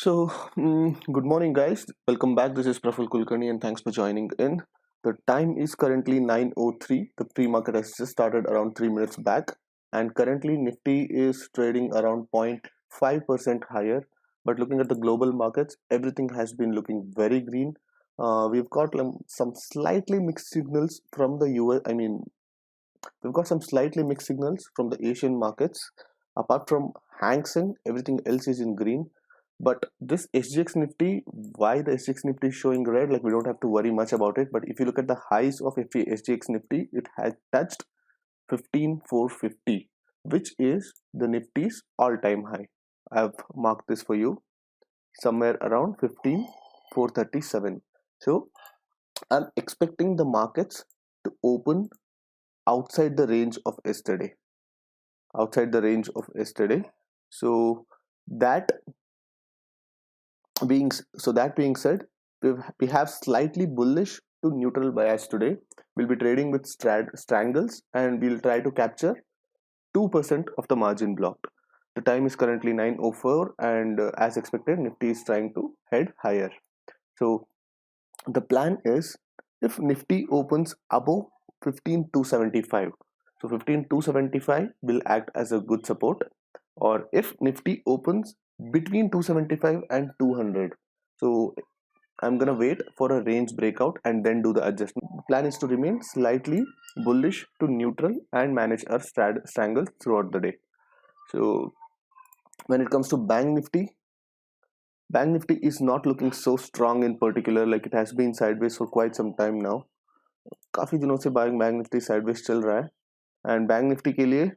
Good morning, guys. Welcome back. This is Praful Kulkarni, and thanks for joining in. The time is currently 9:03. The pre-market has just started around 3 minutes back, and currently Nifty is trading around 0.5% higher. But looking at the global markets, everything has been looking very green. We've got some slightly mixed signals from the US. We've got some slightly mixed signals from the Asian markets. Apart from Hang Seng, everything else is in green. But this SGX Nifty, why the SGX Nifty is showing red? Like, we don't have to worry much about it. But if you look at the highs of SGX Nifty, it has touched 15,450, which is the Nifty's all-time high. I've marked this for you somewhere around 15,437. So I'm expecting the markets to open outside the range of yesterday. Outside the range of yesterday. So that that being said, we have slightly bullish to neutral bias today. We'll be trading with strangles, and we'll try to capture 2% of the margin blocked. The time is currently 9:04, and as expected, Nifty is trying to head higher. So the plan is, if Nifty opens above 15,275, so 15,275 will act as a good support, or if Nifty opens between 275 and 200. So I'm gonna wait for a range breakout and then do the adjustment. The plan is to remain slightly bullish to neutral and manage our strangles throughout the day. So when it comes to Bank Nifty is not looking so strong in particular. Like, it has been sideways for quite some time now. काफी दिनों से bank Nifty sideways चल रहा है, and Bank Nifty के लिए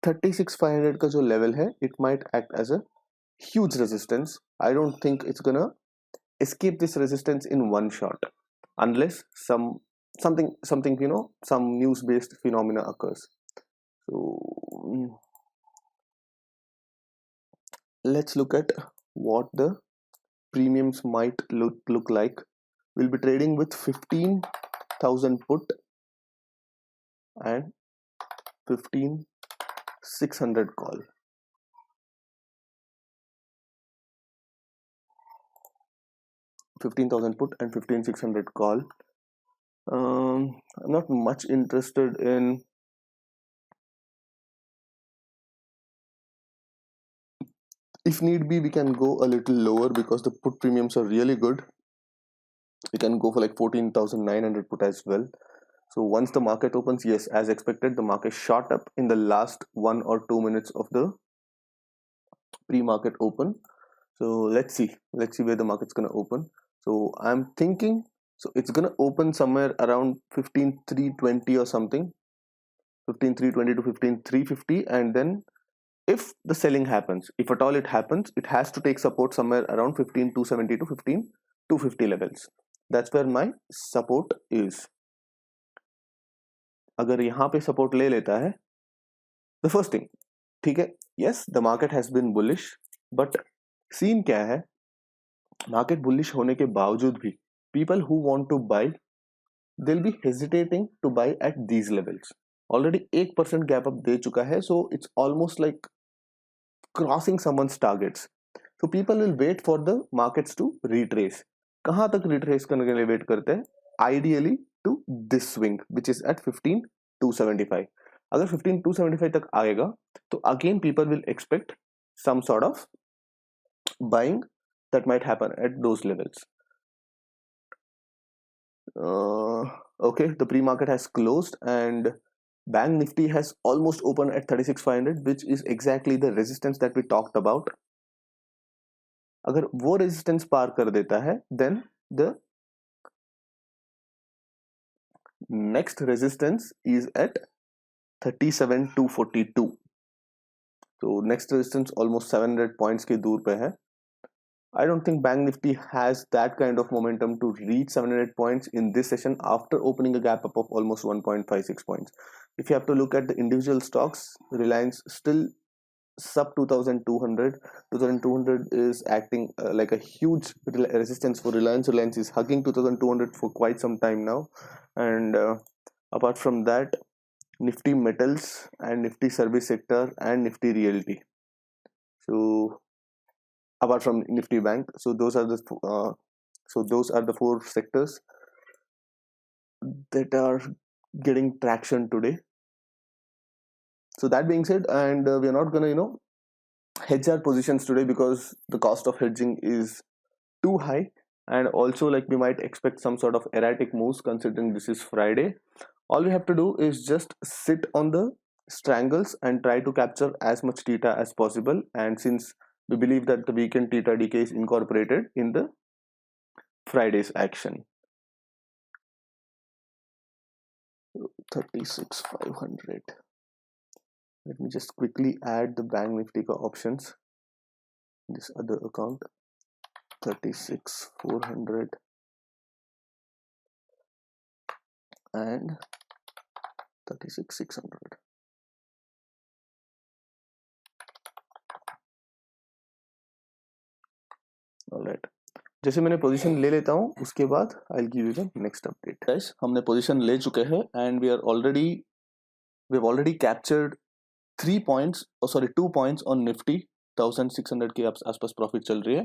36,500 का जो लेवल है, it might act as a huge resistance. I don't think it's gonna escape this resistance in one shot, unless something some news based phenomena occurs. So let's look at what the premiums might look like. We'll be trading with 15,000 put and 15,600 call. 15,000 put and 15,600 call. I'm not much interested in. If need be, we can go a little lower because the put premiums are really good. We can go for like 14,900 put as well. So once the market opens, yes, as expected, the market shot up in the last 1 or 2 minutes of the pre-market open. So let's see where the market's gonna open. So I'm thinking, so it's gonna open somewhere around 15,320 or something, 15,320 to 15,350, and then if the selling happens, if at all it happens, it has to take support somewhere around 15,270 to 15,250 levels. That's where my support is. अगर यहाँ पे support ले लेता है, the first thing, ठीक है, yes the market has been bullish, but scene क्या है, मार्केट बुलिश होने के बावजूद भी people who want to buy, they will be hesitating to buy at these levels. Already 1% gap up दे चुका है, so it's almost like crossing someone's targets. So people will wait for the markets to retrace. कहां तक retrace करने के लिए wait करते हैं? Ideally to this swing which is at 15,275. अगर 15,275 तक आएगा तो again people will expect some sort of buying that might happen at those levels. Okay, the pre-market has closed and Bank Nifty has almost opened at 36,500, which is exactly the resistance that we talked about. अगर वो resistance पार कर देता है, then the next resistance is at 37,242. So next resistance almost 700 points के दूर पे है. I don't think Bank Nifty has that kind of momentum to reach 700 points in this session after opening a gap up of almost 1.56 points. If you have to look at the individual stocks, Reliance still sub 2200. 2200 is acting like a huge resistance for Reliance. Reliance is hugging 2200 for quite some time now. And apart from that, Nifty Metals and Nifty Service Sector and Nifty Realty. So apart from Nifty Bank. So those are the four sectors that are getting traction today. So that being said, and we are not gonna hedge our positions today because the cost of hedging is too high, and also like we might expect some sort of erratic moves considering this is Friday. All we have to do is just sit on the strangles and try to capture as much theta as possible, and since we believe that the weekend theta decay is incorporated in the Friday's action. 36,500. Let me just quickly add the Bank Nifty options in this other account. 36,400 and 36,600. Alright, जैसे मैंने position ले लेता हूँ उसके बाद I will give you the next update. Guys, हमने position ले चुके हैं and we have already captured 2 points on Nifty. 1600 के आसपास प्रॉफिट चल रही है,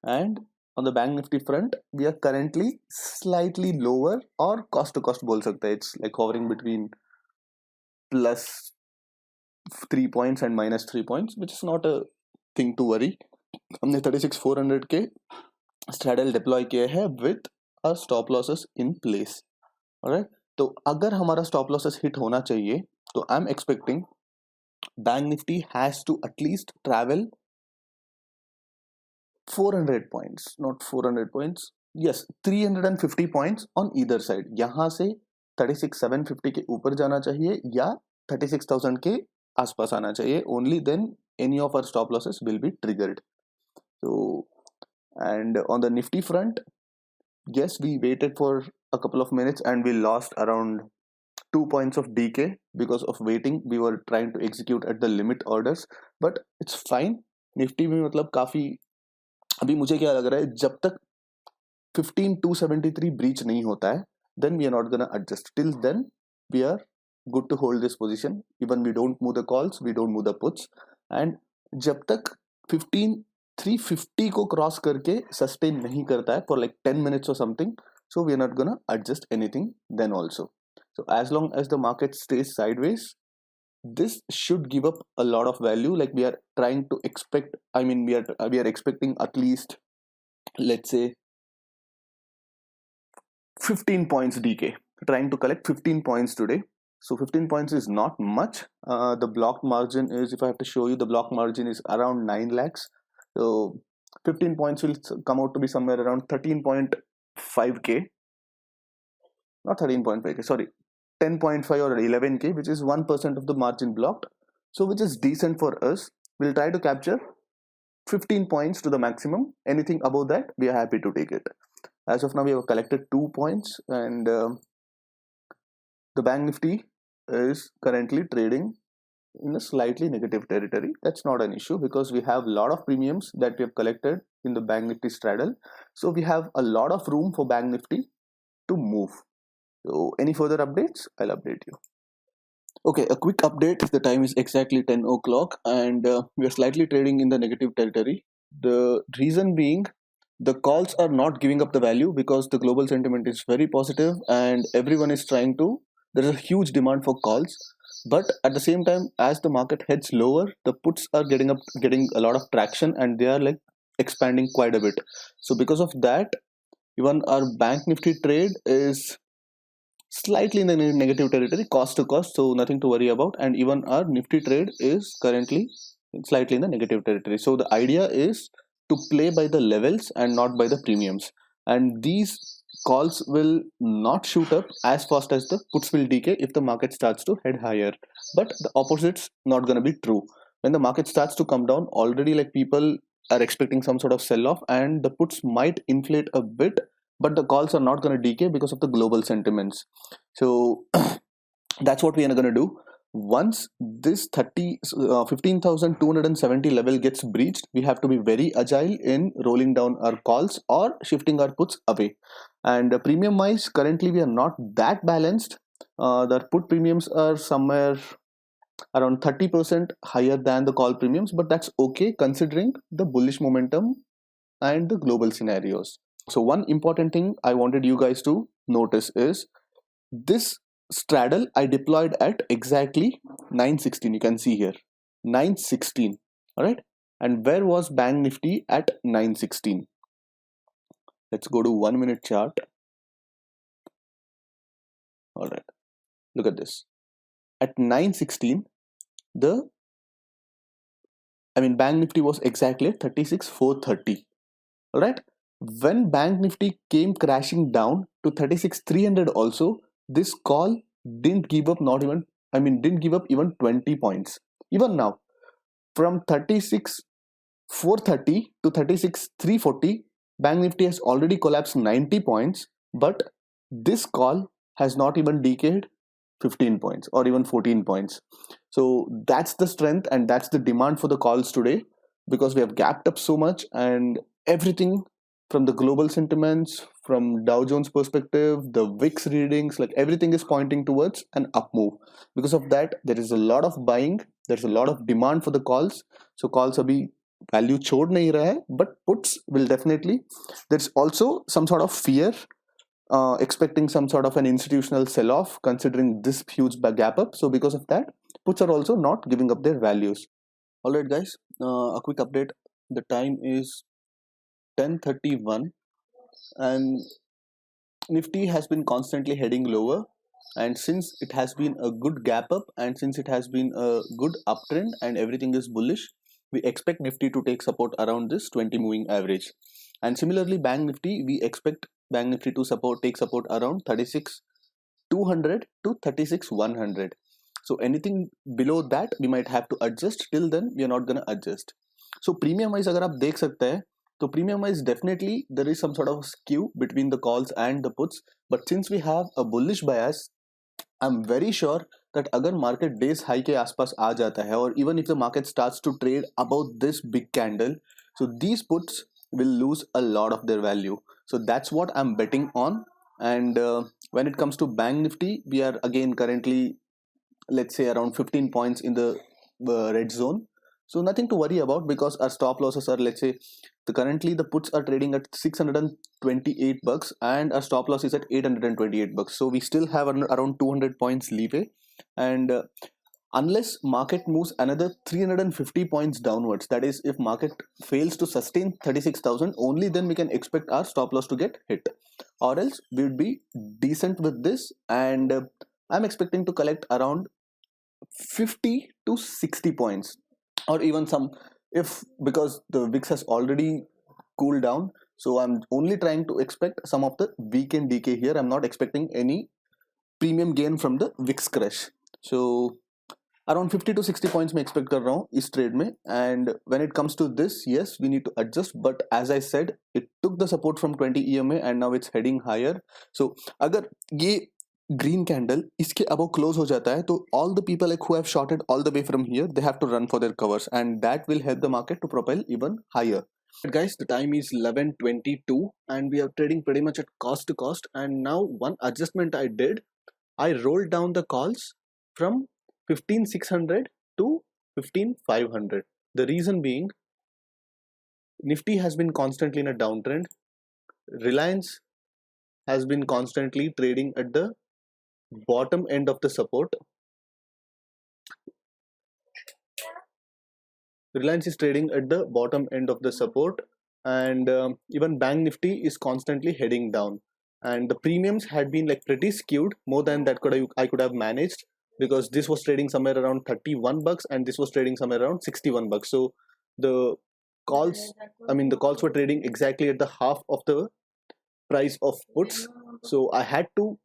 and on the Bank Nifty front we are currently slightly lower, और cost to cost बोल सकते हैं. It's like hovering between plus 3 points and minus 3 points, which is not a thing to worry. हमने 36,400 के straddle deploy किए हैं with our stop losses in place. Alright, तो अगर हमारा stop losses hit होना चाहिए तो I'm expecting Bank Nifty has to at least travel 400 points, not 400 points, yes 350 points on either side. यहाँ से 36,750 के ऊपर जाना चाहिए या 36,000 के आसपास आना चाहिए. Only then any of our stop losses will be triggered. So, and on the Nifty front, yes, we waited for a couple of minutes and we lost around 2 points of decay because of waiting. We were trying to execute at the limit orders, but it's fine. Nifty में मतलब काफी, अभी मुझे क्या लग रहा है, जब तक 15,273 breach नहीं होता है, then we are not gonna adjust. Till then, we are good to hold this position. Even we don't move the calls, we don't move the puts, and जब तक 15,350 को क्रॉस करके सस्टेन नहीं करता है for like 10 minutes or something, so we are not gonna adjust anything then also. So as long as the market stays sideways, this should give up a lot of value. Like we are trying to expect, I mean we are expecting at least, let's say 15 points decay, trying to collect 15 points today. So 15 points is not much. The block margin is, if I have to show you, the block margin is around 9 lakhs. So 15 points will come out to be somewhere around 13.5k, not 13.5k, sorry, 10.5 or 11k, which is 1% of the margin blocked. So which is decent for us. We'll try to capture 15 points to the maximum. Anything above that, we are happy to take it. As of now, we have collected 2 points, and the Bank Nifty is currently trading in a slightly negative territory. That's not an issue because we have a lot of premiums that we have collected in the Bank Nifty straddle. So we have a lot of room for Bank Nifty to move. So any further updates, I'll update you. Okay, a quick update. The time is exactly 10 o'clock and we are slightly trading in the negative territory. The reason being, the calls are not giving up the value because the global sentiment is very positive and everyone is trying to, there is a huge demand for calls. But at the same time, as the market heads lower, the puts are getting a lot of traction and they are like expanding quite a bit. So because of that, even our Bank Nifty trade is slightly in the negative territory, cost to cost, so nothing to worry about. And even our Nifty trade is currently slightly in the negative territory. So the idea is to play by the levels and not by the premiums, and these calls will not shoot up as fast as the puts will decay if the market starts to head higher. But the opposite's not going to be true. When the market starts to come down, already like people are expecting some sort of sell off and the puts might inflate a bit, but the calls are not going to decay because of the global sentiments. So that's what we are going to do. Once this 15,270 level gets breached, we have to be very agile in rolling down our calls or shifting our puts away. And premium wise, currently we are not that balanced. The put premiums are somewhere around 30% higher than the call premiums, but that's okay considering the bullish momentum and the global scenarios. So one important thing I wanted you guys to notice is this straddle I deployed at exactly 916. You can see here 916. All right. And where was Bank Nifty at 916? Let's go to 1 minute chart. All right. Look at this. At 916, Bank Nifty was exactly at 36,430. All right. When Bank Nifty came crashing down to 36,300 also, this call didn't give up didn't give up even 20 points. Even now, from 36,430 to 36,340, Bank Nifty has already collapsed 90 points, but this call has not even decayed 15 points or even 14 points. So that's the strength and that's the demand for the calls today, because we have gapped up so much, and everything from the global sentiments, from Dow Jones perspective, the VIX readings, like everything is pointing towards an up move. Because of that, there is a lot of buying, there's a lot of demand for the calls. So calls abhi value chhod nahi raha hai, but puts will definitely. There's also some sort of fear, expecting some sort of an institutional sell-off considering this huge gap up. So because of that, puts are also not giving up their values. All right, guys, a quick update. The time is 10:31, and Nifty has been constantly heading lower. And since it has been a good gap up, and since it has been a good uptrend, and everything is bullish, we expect Nifty to take support around this 20 moving average. And similarly, Bank Nifty, we expect Bank Nifty to take support around 36,200 to 36,100. So anything below that we might have to adjust. Till then we are not going to adjust. So premium wise अगर आप देख सकते हैं, तो premium wise definitely there is some sort of skew between the calls and the puts, but since we have a bullish bias, I'm very sure that अगर market days high के आसपास आ जाता है, or even if the market starts to trade above this big candle, so these puts will lose a lot of their value. So that's what I'm betting on. And when it comes to Bank Nifty, we are again currently, let's say, around 15 points in the red zone. So nothing to worry about, because our stop losses are, let's say, currently the puts are trading at 628 bucks and our stop loss is at 828 bucks. So we still have around 200 points leeway. And unless market moves another 350 points downwards, that is, if market fails to sustain 36,000, only then we can expect our stop loss to get hit, or else we would be decent with this. And I'm expecting to collect around 50 to 60 points, or even some, if, because the VIX has already cooled down, so I'm only trying to expect some of the weekend decay here. I'm not expecting any premium gain from the VIX crash. So around 50 to 60 points मैं expect कर रहा हूँ इस trade में. And when it comes to this, yes, we need to adjust, but as I said, it took the support from 20 EMA and now it's heading higher. So अगर ये green candle इसके above close हो जाता है, तो all the people like who have shorted all the way from here, they have to run for their covers, and that will help the market to propel even higher. But guys, the time is 11:22 and we are trading pretty much at cost to cost. And now one adjustment I did, I rolled down the calls from 15,600 to 15,500. The reason being, Nifty has been constantly in a downtrend. Reliance has been constantly trading at the bottom end of the support. Reliance is trading at the bottom end of the support, and even Bank Nifty is constantly heading down. And the premiums had been like pretty skewed. More than that I could have managed, because this was trading somewhere around 31 bucks and this was trading somewhere around 61 bucks. So the the calls were trading exactly at the half of the price of puts. So I had to,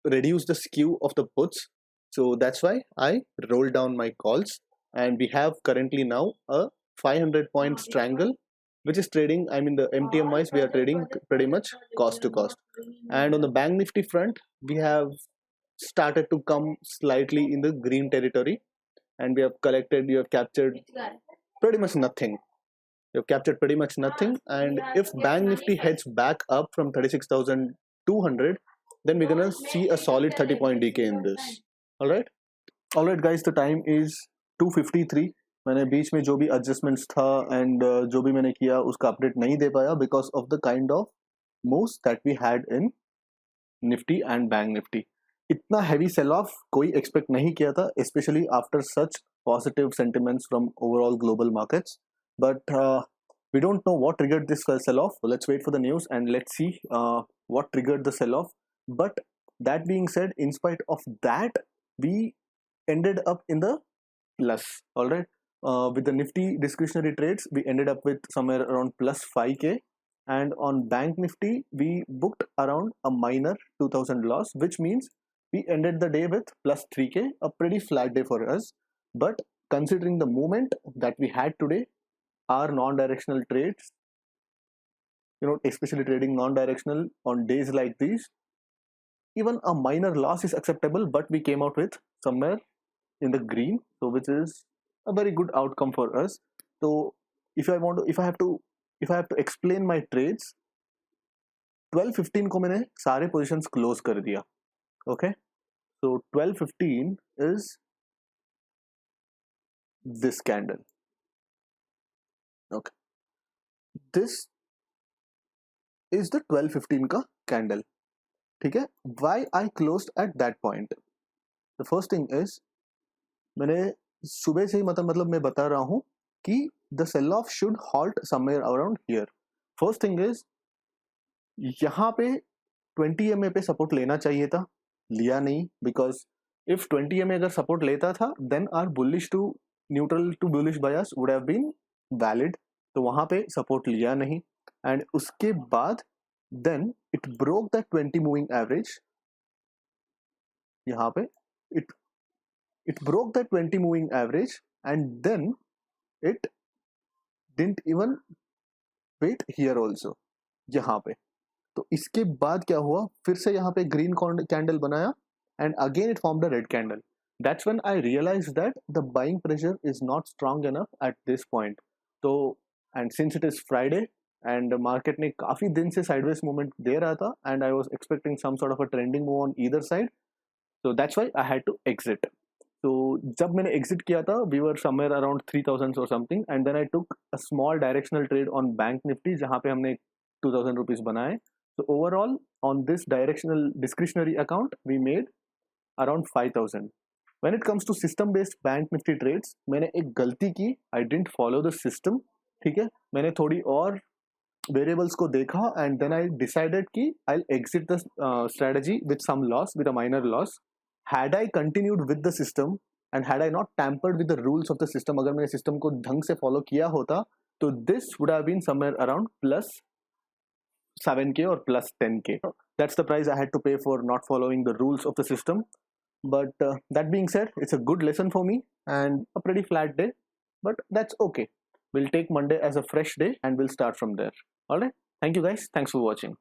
reduce the skew of the puts. So that's why I rolled down my calls, and we have currently now a 500 point strangle, which is trading, the MTM wise, we are trading pretty much cost to cost. And on the Bank Nifty front, we have started to come slightly in the green territory, and we have captured pretty much nothing. You've captured pretty much nothing. And if Bank Nifty heads back up from 36,200, then we're gonna see a solid 30 point decay in this. All right. Alright guys, the time is 2:53. मैंने बीच में जो भी adjustments था and जो भी मैंने किया उसका अपडेट नहीं दे पाया because of the kind of moves that we had in Nifty and Bank Nifty. इतना हैवी सेल ऑफ कोई एक्सपेक्ट नहीं किया था, specially after such positive sentiments from overall global markets. But we don't know what triggered this sell off. So let's wait for the news and let's see what triggered the sell off. But that being said, in spite of that, we ended up in the plus. All right. With the nifty discretionary trades, we ended up with somewhere around plus 5k, and on bank nifty we booked around a minor 2000 loss, which means we ended the day with plus 3k, a pretty flat day for us. But considering the movement that we had today, our non-directional trades, especially trading non-directional on days like these, even a minor loss is acceptable, but we came out with somewhere in the green, so which is a very good outcome for us. So if I have to explain my trades, 12:15 को मैंने सारे positions close कर दिया. Okay, so 12:15 is this candle. Okay, this is the 12:15 का candle. ठीक है. Why I closed at that point? The first thing is, मैंने सुबह से ही मतलब मैं बता रहा हूँ कि the sell off should halt somewhere around here. First thing is, यहाँ पे 20 MA पे सपोर्ट लेना चाहिए था, लिया नहीं. बिकॉज इफ 20 MA अगर सपोर्ट लेता था then our bullish to neutral to bullish bias would have been valid. तो वहाँ पे सपोर्ट लिया नहीं, एंड उसके बाद then it broke the 20 moving average. यहाँ पे it broke the 20 moving average, and then it didn't even wait here also. यहाँ पे तो इसके बाद क्या हुआ, फिर से यहाँ पे ग्रीन कैंडल बनाया and again it formed a red candle. That's when I realized that the buying pressure is not strong enough at this point. So, and since it is Friday and the market ने काफी दिन से sideways movement दे रहा था, and I was expecting some sort of a trending move on either side, so that's why I had to exit. So जब मैंने exit किया था, we were somewhere around 3000 or something, and then I took a small directional trade on bank nifty जहाँ पे हमने 2000 rupees बनाए. So overall on this directional discretionary account we made around 5000. When it comes to system based bank nifty trades, मैंने एक गलती की, I didn't follow the system. ठीक है, मैंने थोड़ी और variables को देखा and then I decided कि I'll exit the strategy with some loss, with a minor loss. Had I continued with the system and had I not tampered with the rules of the system, अगर मैंने system को ढंग से follow किया होता, तो this would have been somewhere around plus 7k or plus 10k. That's the price I had to pay for not following the rules of the system. But that being said, it's a good lesson for me and a pretty flat day, but that's okay. We'll take Monday as a fresh day and we'll start from there. All right, thank you guys, thanks for watching.